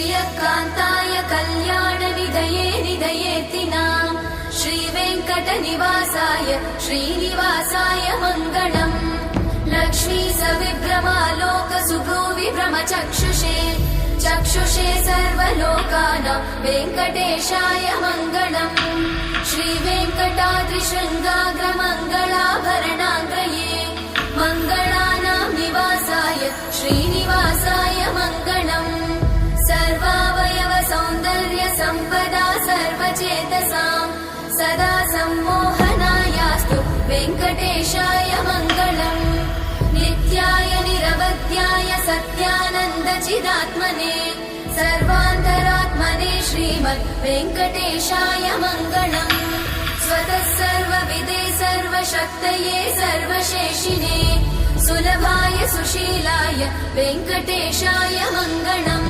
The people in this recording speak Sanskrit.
श्रियकान्ताय कल्याणनिधये निधयेतिनाम् श्रीवेङ्कटनिवासाय श्रीनिवासाय मङ्गलम् लक्ष्मी सविभ्रमालोकसुभ्रूविभ्रमचक्षुषे चक्षुषे सर्वलोकानां वेङ्कटेशाय मङ्गलम् श्रीवेङ्कटाद्रिशृङ्गाग्रमङ्गलाभरणाङ्गये मङ्गलानां निवासाय श्रीनिवासाय मङ्गलम् सर्वावयव सौन्दर्य सम्पदा सर्वचेतसां सदा सम्मोहनायास्तु वेङ्कटेशाय मङ्गलम् नित्याय निरवध्याय सत्यानन्दचिदात्मने सर्वान्तरात्मने श्रीमद् वेङ्कटेशाय मङ्गलम् स्वतः सर्वविदे सर्वशक्तये सर्वशेषिने सुलभाय सुशीलाय वेङ्कटेशाय मङ्गलम्।